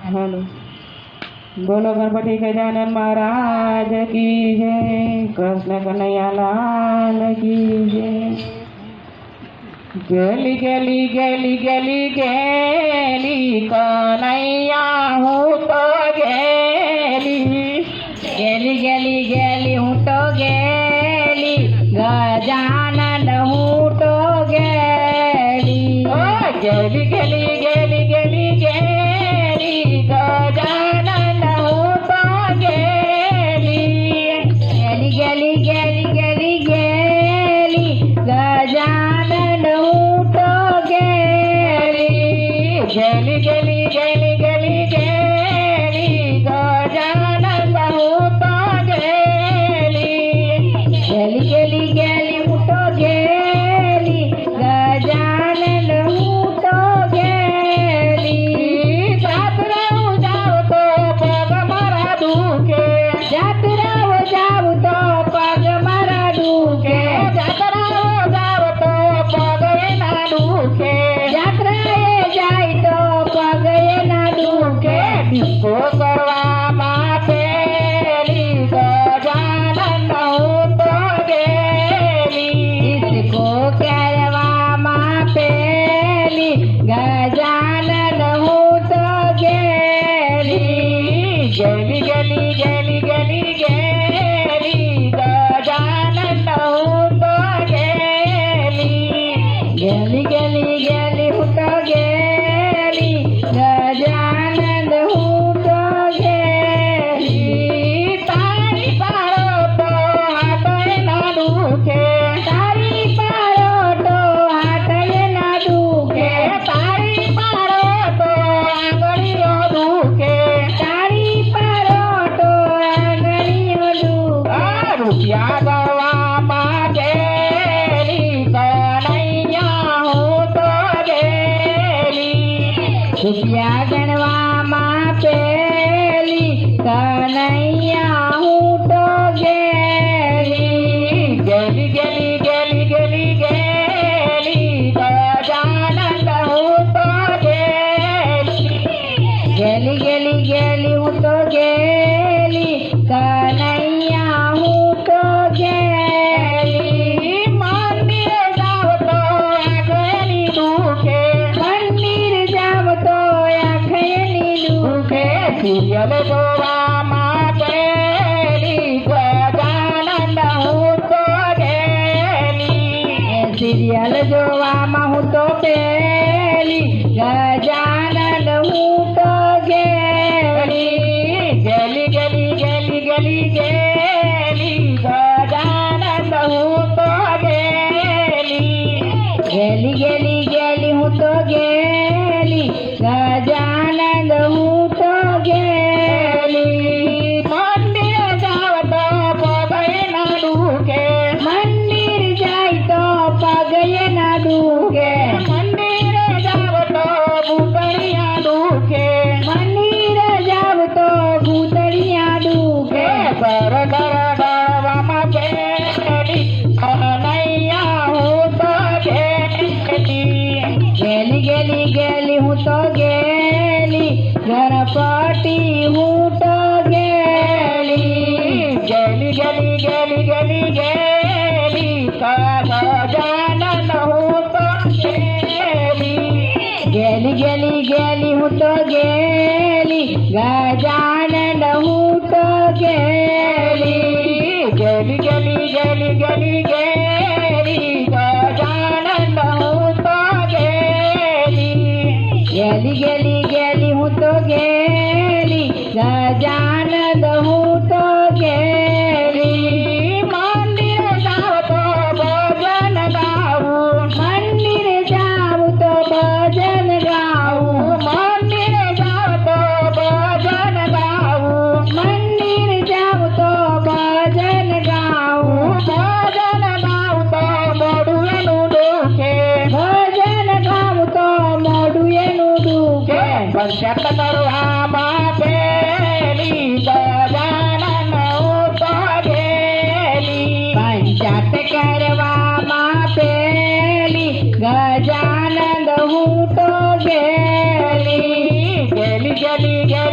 Hello. बोलो गणपति गजानन महाराज की जय, कृष्ण कन्हैया लाल की जय। गेली गेली गेली गेली गेली कन्हैया हूँ तो गेली, गेली गेली गेली हूँ तो गेली, गजानन हूँ तो गेली। गेली गेली गेली गेली गेली गजानन हूँ तो गेली, गेली गेली गेली गेली गेली गजानन हूँ तो गेली, गेली गेली गेली गेली गेली गजानन हूँ तो गेली, गेली गेली गेली हूँ तो गेली, गजानन हूँ तो गेली। जात राहू जाऊ तो पग मारा दुखे, जात राहू जाऊ तो पग मारा दुखे, जात राहू जाऊ तो पग येना दुखे, यात्रा जाई तो पग येना दुखे। डिस्को करवा मातेली गजानन हूँ तो गेली, डिस्को करवा मातेली गजानन हूँ तो गेली, गेली गेली गेली गेली गेली गजानन हूँ तो गेली, गेली गेली गेली हूँ तो गेली, गजानन हूँ तो गेली। तारी पारो तो हाथ ना दुखे, तारी पारो तो हाथ ना दुखे, तारी पारो तो आंगळीओ दुखे, तारी पारो तो आंगळीओ दुखे। रुपया गवा मागेली कन्हैया हूँ तो गेली, रुपया गणवा मापेली कन्हैया हूँ तो गेली, गेली गेली गेली गेली गेली गजानन हूँ तो गेली, गेली गेली गेली हूँ तो गेली, कन्हैया हूँ तो गेली। मंदिर जाओ तो आँखनी दुखे, मंदिर जाओ तो आँखनी दुखे, सीरियल जोवा मातेली गजानन हूँ तो गेली, सीरियल जोवा हूँ तो गेली, गजानन हूँ तो गेली, गेली गेली गेली गेली गेली गजानन हूँ तो गेली, गेली गेली गेली हूँ तो गेली, गजानन हूँ तो गेली। मंदिर जाओ तो पग येना दुखे, मंदिर जाई तो पग येना दुखे, मंदिर जाओ तो भूतड़िया दुखे, मंदिर जाओ तो भूतड़िया दुखे। घर घर गवा मापेली कन्हैया हूँ तो गेली, गेली गेली गेली हूँ तो गेली, गणपति हूँ तो गेली, गेली गेली गेली गेली गेली गजानन हूँ तो गेली, गेली गेली गेली हूँ तो गेली, गजानन हूँ तो गेली, गेली गेली गेली गेली गेली गजानन हूँ तो गेली, गेली गेली गेली हूँ तो गेली, गजानन हूँ तो गेली। मंदिर जाओ तो भजन गाऊ, मंदिर जाओ तो भजन गाऊ, मंदिर जाओ तो भजन गाऊ, मंदिर जाओ तो भजन गाऊ, भजन गाऊ तो मोडुएनु दुखे, भजन गाऊ तो मोडुएनु दुखे। वर्षात करवा मापेली गजानन हूँ तो गेली, पंचात करवा मापेली गजानन हूँ तो गेली, गेली गेली गेली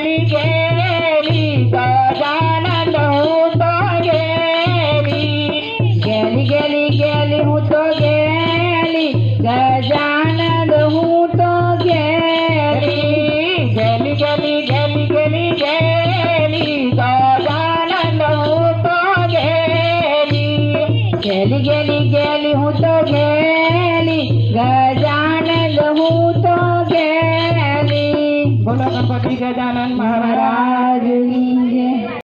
गेली गेली गजानन हूँ तो गेली गेली गेली गेली हूँ तो गेली गजानन हूँ तो गेली गेली गेली गेली गेली गेली गजानन हूँ तो गेली गेली गेली गेली हूँ तो गेली गजानन हूँ तो गेली। बोलो गणपति गजानन महाराज की